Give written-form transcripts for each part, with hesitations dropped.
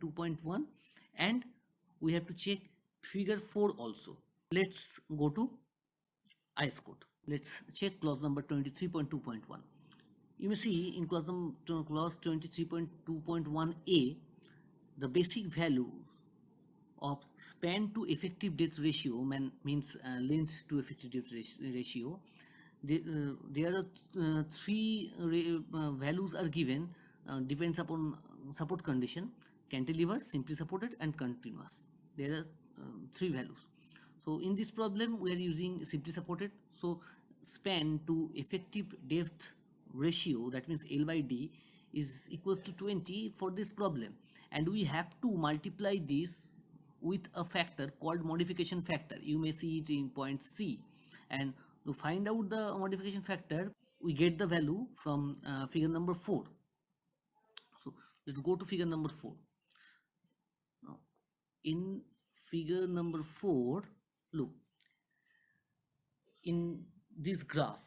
2.1, and we have to check figure 4 also. Let's go to IS code. Let's check clause number 23.2.1. You may see in clause 23.2.1a, the basic values of span to effective depth ratio means length to effective depth ratio. There are three values are given, depends upon support condition: cantilever, simply supported, and continuous. There are three values. So in this problem we are using simply supported, so span to effective depth ratio, that means L by D, is equals to 20 for this problem, and we have to multiply this with a factor called modification factor. You may see it in point C, and to find out the modification factor we get the value from figure number 4. So let's go to figure number 4. Now in figure number 4, look, in this graph,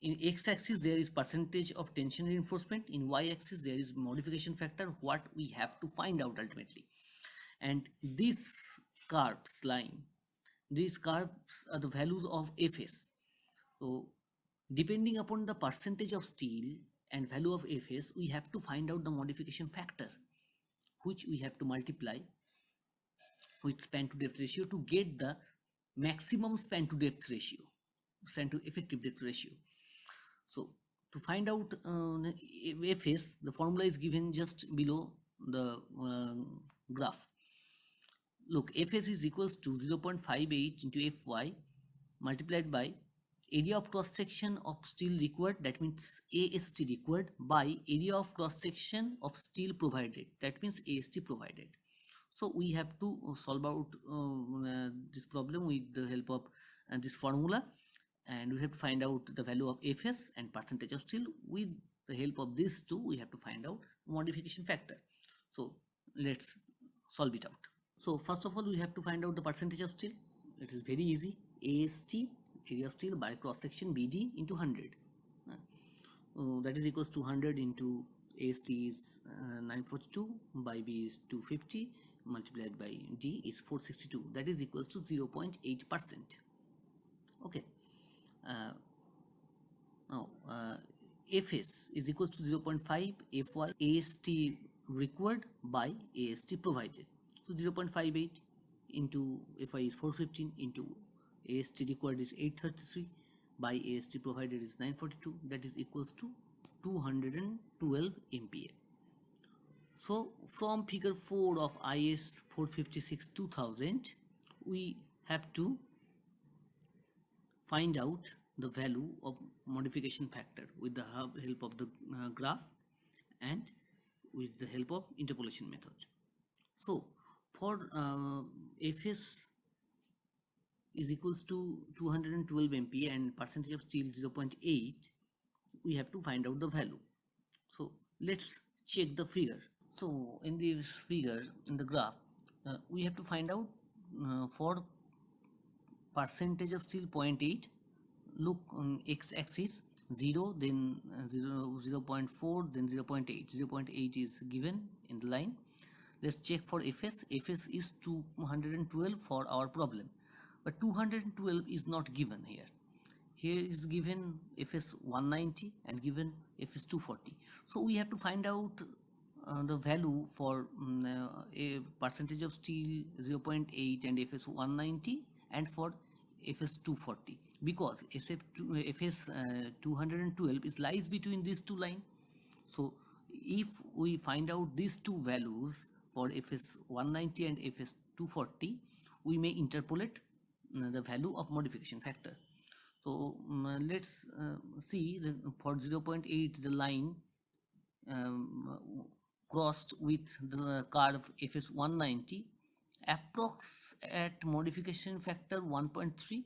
in x-axis there is percentage of tension reinforcement, in y-axis there is modification factor, what we have to find out ultimately. And this curves line, these curves are the values of Fs. So depending upon the percentage of steel and value of Fs, we have to find out the modification factor, which we have to multiply with span to depth ratio to get the maximum span to depth ratio, span to effective depth ratio. So to find out Fs, the formula is given just below the graph. Look, Fs is equals to 0.58 into Fy multiplied by area of cross section of steel required, that means AST required, by area of cross section of steel provided, that means AST provided. So we have to solve out this problem with the help of this formula, and we have to find out the value of Fs and percentage of steel. With the help of these two, we have to find out modification factor. So let's solve it out. So first of all, we have to find out the percentage of steel. It is very easy. AST, area of steel, by cross section BD into 100. That is equals to 100 into AST is 942, by B is 250, multiplied by D is 462. That is equals to 0.8%. Okay. Now Fs is equals to 0.5 Fy AST required by AST provided. So 0.58 into Fy is 415 into AST required is 833 by AST provided is 942. That is equals to 212 MPa. So from figure 4 of IS 456-2000, we have to find out the value of modification factor with the help of the graph and with the help of interpolation method. So for Fs is equals to 212 MPa and percentage of steel 0.8, we have to find out the value. So let's check the figure. So in this figure, in the graph, we have to find out for percentage of steel 0.8. Look on x-axis 0, then 0.4, then 0.8. 0.8 is given in the line. Let's check for Fs. Fs is 212 for our problem, but 212 is not given here. Here is given Fs 190 and given Fs 240. So we have to find out the value for a percentage of steel 0.8 and Fs 190, and for Fs 240, because Fs 212 is lies between these two lines. So if we find out these two values for Fs 190 and Fs 240, we may interpolate the value of modification factor. So let's see for 0.8 the line crossed with the curve Fs 190 approx at modification factor 1.3,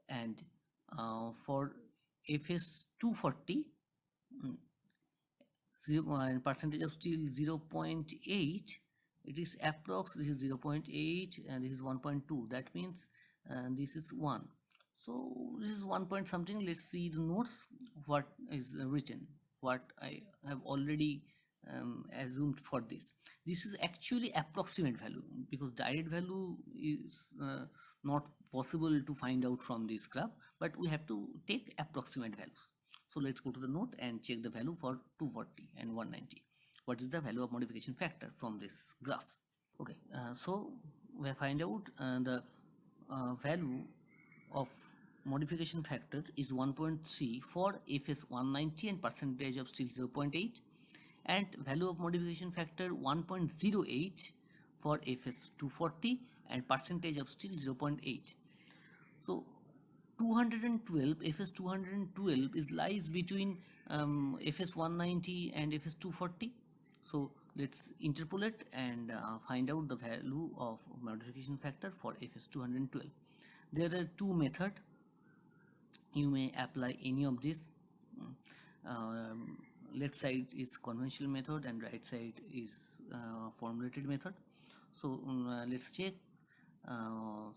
and for Fs 240 and percentage of steel 0.8, it is approx, this is 0.8 and this is 1.2, that means this is 1. So this is 1 point something. Let's see the notes, what is written, what I have already assumed for this. This is actually approximate value because direct value is not possible to find out from this graph, but we have to take approximate values. So let's go to the note and check the value for 240 and 190. What is the value of modification factor from this graph? Okay, so we find out the value of modification factor is 1.3 for FS 190 and percentage of still 0.8, and value of modification factor 1.08 for FS 240 and percentage of still 0.8. So 212 FS 212 is lies between FS 190 and FS 240. So let's interpolate and find out the value of modification factor for FS 212. There are two methods. You may apply any of this. Left side is conventional method and right side is formulated method. So let's check.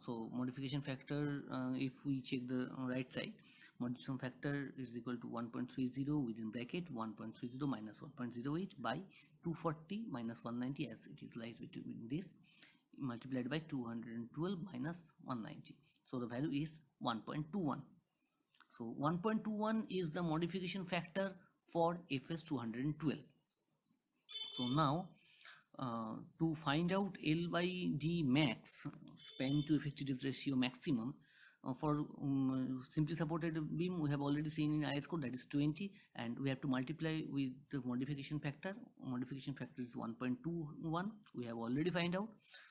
So modification factor, if we check the right side, modification factor is equal to 1.30 within bracket 1.30 minus 1.08 by 240 minus 190, as it is lies between this, multiplied by 212 minus 190. So the value is 1.21. So 1.21 is the modification factor for FS 212. So now to find out L by D max, span to effective depth ratio maximum, for simply supported beam we have already seen in IS code, that is 20, and we have to multiply with the modification factor. Modification factor is 1.21, we have already find out.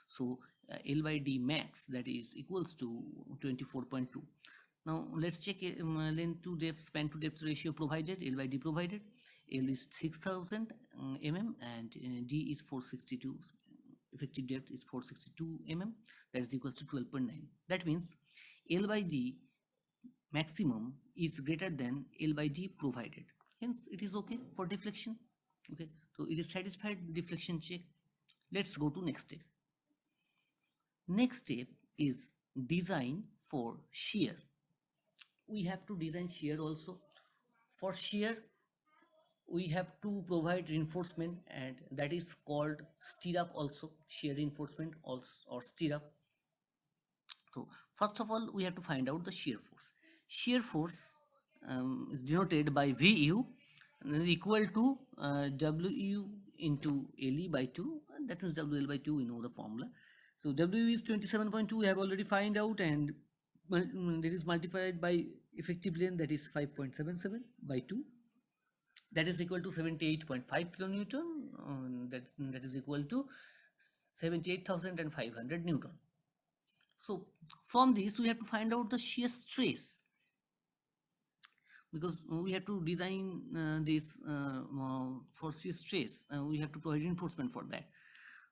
So L by D max, that is equals to 24.2. Now let's check length to depth, span to depth ratio provided, L by D provided. L is 6000 mm and D is 462, effective depth is 462 mm, that is equals to 12.9. That means L by D maximum is greater than L by D provided, hence it is okay for deflection. Okay, so it is satisfied deflection check. Let's go to next step. Next step is design for shear. We have to design shear also. For shear we have to provide reinforcement, and that is called stirrup also, shear reinforcement also, or stirrup. So first of all we have to find out the shear force. Shear force is denoted by Vu, is equal to Wu into Le by 2, and that means WL by 2, we know the formula. So W is 27.2, we have already find out, and that is multiplied by effective length, that is 5.77 by 2, that is equal to 78.5 kilonewton, that is equal to 78,500 Newton. So from this we have to find out the shear stress, because we have to design this for shear stress, we have to provide reinforcement for that.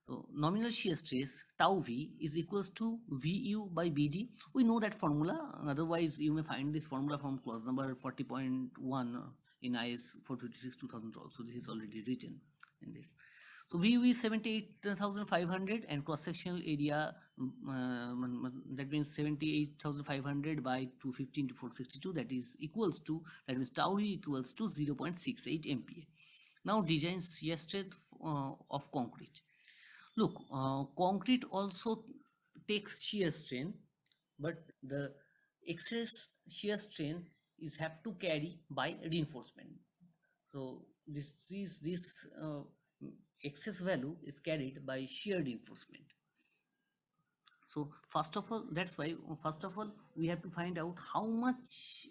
So nominal shear stress tau V is equals to Vu by Bd. We know that formula, otherwise you may find this formula from clause number 40.1 in IS 456-2000 also. This is already written in this. So Vu is 78,500 and cross sectional area, that means 78,500 by 215 to 462, that is equals to, that means tau V equals to 0.68 MPa. Now design shear strength of concrete. Look, concrete also takes shear strength, but the excess shear strength is have to carry by reinforcement. So this excess value is carried by shear reinforcement. So first of all, that's why first of all we have to find out how much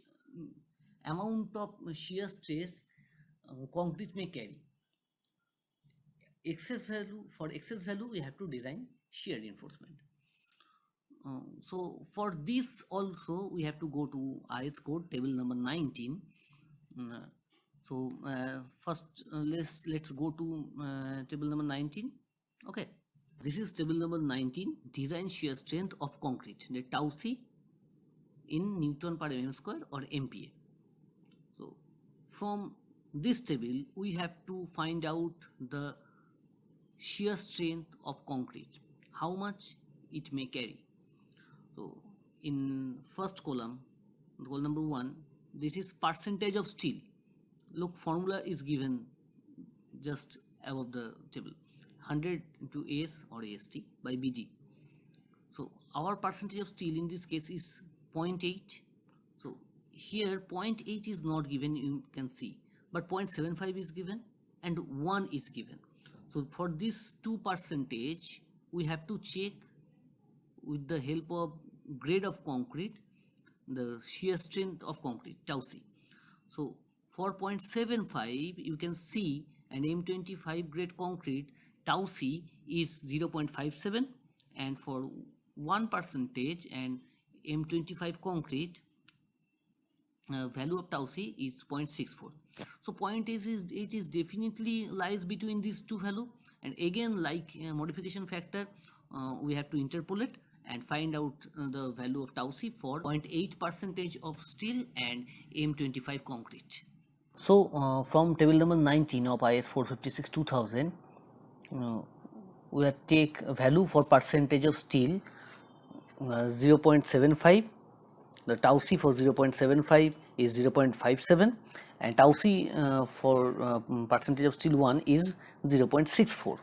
amount of shear stress concrete may carry. Excess value, for excess value we have to design shear reinforcement. So for this also we have to go to IS code table number 19. So first let's go to table number 19. Okay, this is table number 19, design shear strength of concrete, the tau C in Newton per mm square or MPa. So from this table we have to find out the shear strength of concrete, how much it may carry. So in first column number 1, this is percentage of steel. Look, formula is given, just above the table, 100 into AS or AST by BD. So our percentage of steel in this case is 0.8. So here 0.8 is not given, you can see, but 0.75 is given and 1 is given. So for this 2%, we have to check with the help of grade of concrete, the shear strength of concrete, tau c. So for 0.75, you can see an M25 grade concrete, tau c is 0.57, and for 1% and M25 concrete, value of tau c is 0.64. So 0.8 is definitely lies between these two value, and again, like modification factor, we have to interpolate and find out the value of tau c for 0.8% of steel and M25 concrete. So from table number 19 of IS 456 2000, we have take a value for percentage of steel, 0.75. The tau c for 0.75 is 0.57, and tau c for percentage of steel 1 is 0.64.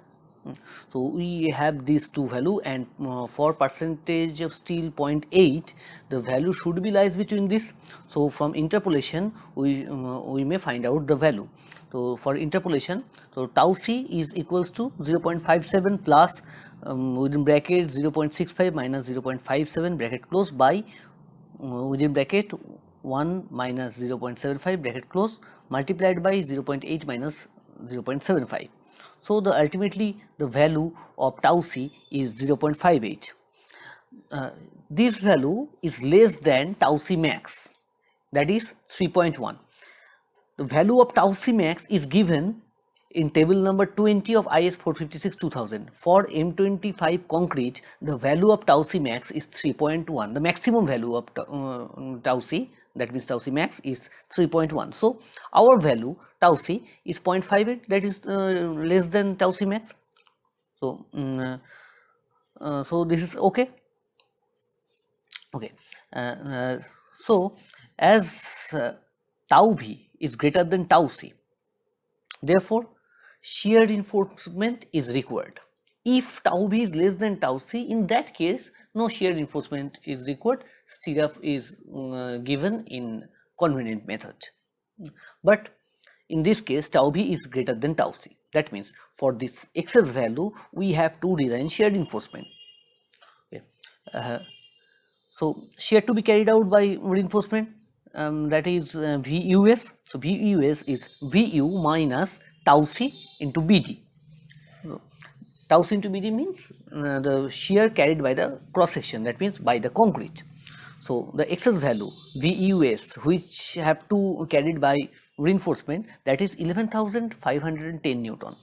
So we have these two value, and for percentage of steel 0.8, the value should be lies between this. So from interpolation, we may find out the value. So for interpolation, so tau c is equals to 0.57 plus within bracket 0.65 minus 0.57 bracket close by within bracket 1 minus 0.75 bracket close multiplied by 0.8 minus 0.75. So the ultimately the value of tau c is 0.58. This value is less than tau c max, that is 3.1. The value of tau c max is given in table number 20 of IS 456 2000. For M25 concrete, the value of tau c max is 3.1. The maximum value of tau c, that means tau c max, is 3.1. So our value tau c is 0.58, that is less than tau c max. So so this is okay. So as tau v is greater than tau c, therefore shear reinforcement is required. If tau v is less than tau c, in that case no shear reinforcement is required, stirrup is given in convenient method. But in this case tau v is greater than tau c, that means for this excess value we have to design shear reinforcement. So shear to be carried out by reinforcement, that is VUS. So VUS is VU minus tau c into BD. So, tau c into BD means the shear carried by the cross section, that means by the concrete. So the excess value VUS which have to carried by reinforcement, that is 11,510 Newton.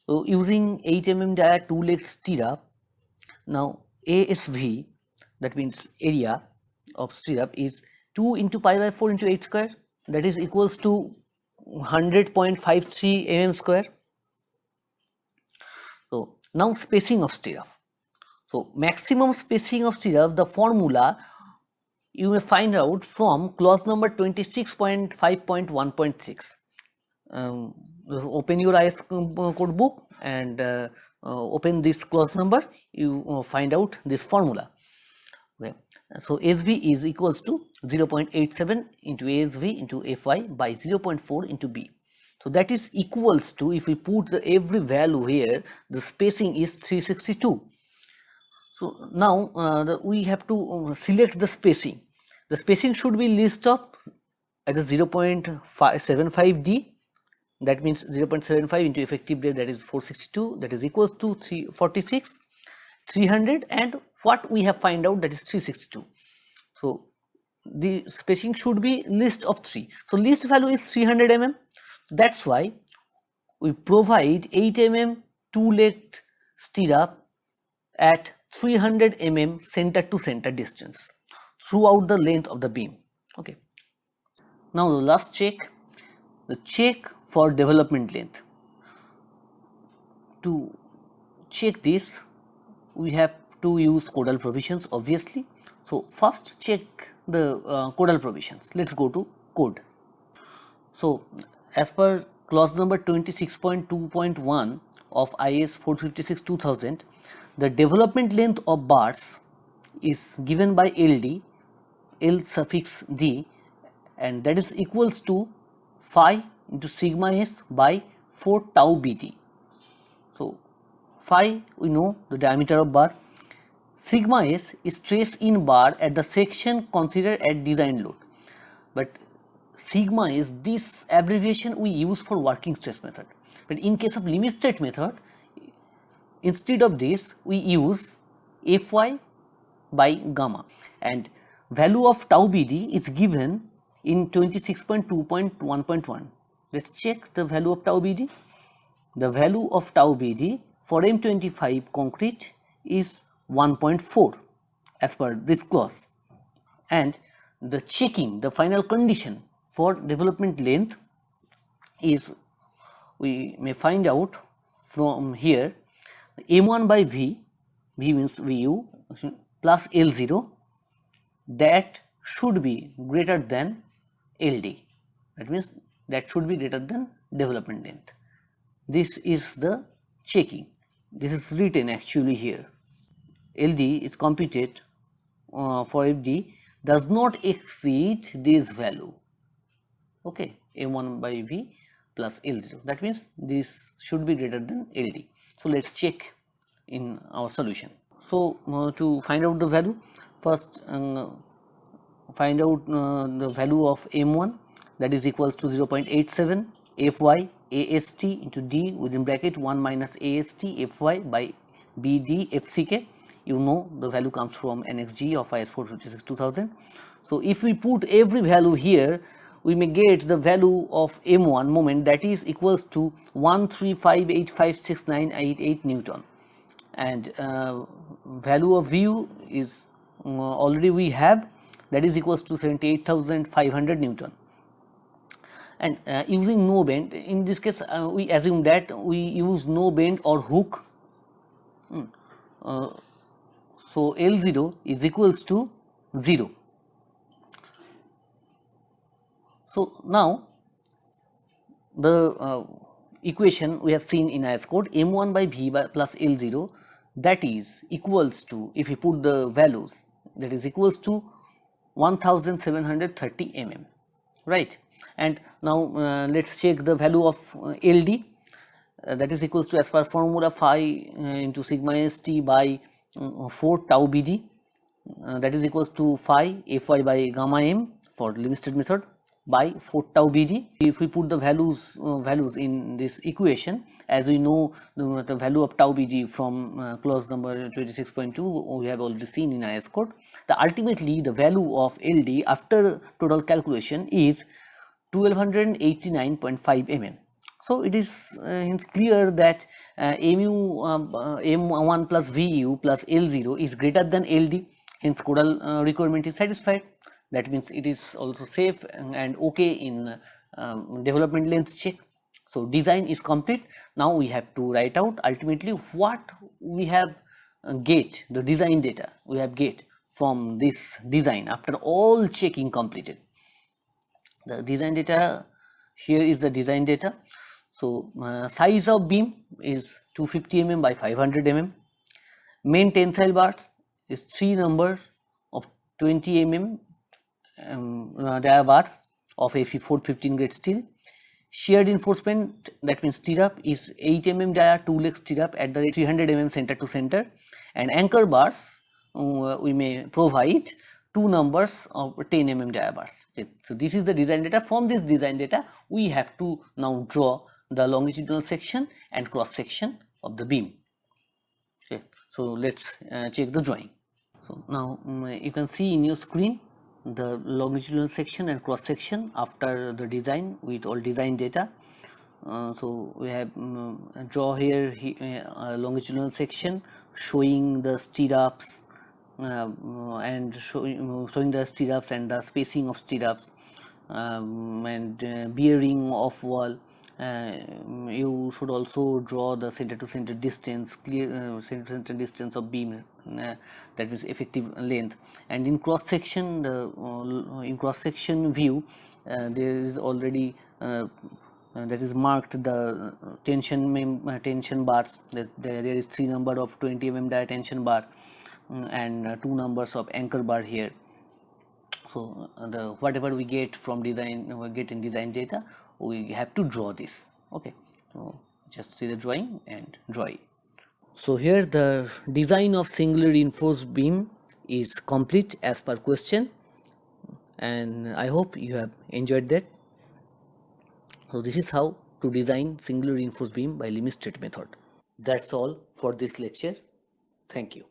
So using 8 mm dia 2-legged stirrup, now ASV, that means area of stirrup, is 2 into pi by 4 into 8 square, that is equals to 100.53 mm square. So now spacing of stirrup. So maximum spacing of stirrup, the formula you may find out from clause number 26.5.1.6. Open your IS code book and open this clause number, you find out this formula. Okay. So SV is equals to 0.87 into ASV into Fy by 0.4 into B. So that is equals to, if we put the every value here, the spacing is 362. So now we have to select the spacing. The spacing should be least of at 0.75 D, that means 0.75 into effective day, that is 462, that is equals to 346, 300, and what we have find out, that is 362. So the spacing should be least of 3. So least value is 300 mm. That's why we provide 8 mm 2-legged stirrup at 300 mm center to center distance throughout the length of the beam. Okay. Now the last check, the check for development length. To check this, we have to use codal provisions, obviously. So first check the codal provisions. Let's go to code. So as per clause number 26.2.1 of IS 456-2000, the development length of bars is given by LD, L suffix D, and that is equals to phi into sigma s by 4 tau bt. So phi, we know the diameter of bar. Sigma s is stress in bar at the section considered at design load, but sigma is this abbreviation we use for working stress method. But in case of limit state method, instead of this we use Fy by gamma, and value of tau bd is given in 26.2.1.1. Let's check the value of tau bd. The value of tau bd for M25 concrete is 1.4 as per this clause, and the checking, the final condition for development length is, we may find out from here, m1 by v, v means vu, plus L0, that should be greater than LD. That means that should be greater than development length. This is the checking. This is written actually here. LD is computed for FD does not exceed this value. Okay, M1 by V plus L0. That means this should be greater than LD. So let's check in our solution. So to find out the value, first find out the value of M1, that is equals to 0.87 Fy AST into D within bracket 1 minus AST Fy by BD FCK. You know the value comes from NXG of IS 456-2000. So if we put every value here, we may get the value of M1 moment, that is equals to 135856988 Newton, and value of Vu is already we have, that is equals to 78,500 Newton. And using no bend, in this case we assume that we use no bend or hook. So L0 is equals to 0. So now the equation we have seen in IS code, M1 by V by plus L0, that is equals to, if we put the values, that is equals to 1730 mm, right? And now let's check the value of LD, that is equals to, as per formula, phi into sigma st by 4 tau bd, that is equals to phi Fy by gamma m for limited method by 4 tau bd. If we put the values in this equation, as we know the value of tau bd from clause number 26.2 we have already seen in IS code, ultimately the value of LD after total calculation is 1289.5 mm. So it is hence clear that M1 plus Vu plus L0 is greater than LD, hence codal requirement is satisfied. That means it is also safe and okay in development length check. So design is complete. Now we have to write out ultimately what we have get, the design data we have get from this design after all checking completed. The design data, here is the design data. So size of beam is 250 mm by 500 mm. Main tensile bars is 3 numbers of 20 mm dia bar of Fe 415 grade steel. Shear reinforcement, that means stirrup, is 8 mm dia 2 leg stirrup at the 300 mm center to center, and anchor bars we may provide 2 numbers of 10 mm dia bars. Okay. So this is the design data. From this design data we have to now draw the longitudinal section and cross section of the beam. Okay. So let's check the drawing. So now you can see in your screen the longitudinal section and cross section after the design with all design data. So we have draw here a longitudinal section showing the stirrups and showing the stirrups and the spacing of stirrups and bearing of wall. You should also draw the center to center distance, clear center to center distance of beam, that means effective length. And in cross section, in cross section view there is already that is marked the tension bars. There is 3 number of 20 dia tension bar, and 2 numbers of anchor bar here. So the whatever we get from design, we get in design data, we have to draw this. Okay, so just see the drawing and draw it. So here the design of singular reinforced beam is complete as per question, and I hope you have enjoyed that. So this is how to design singular reinforced beam by limit state method. That's all for this lecture. Thank you.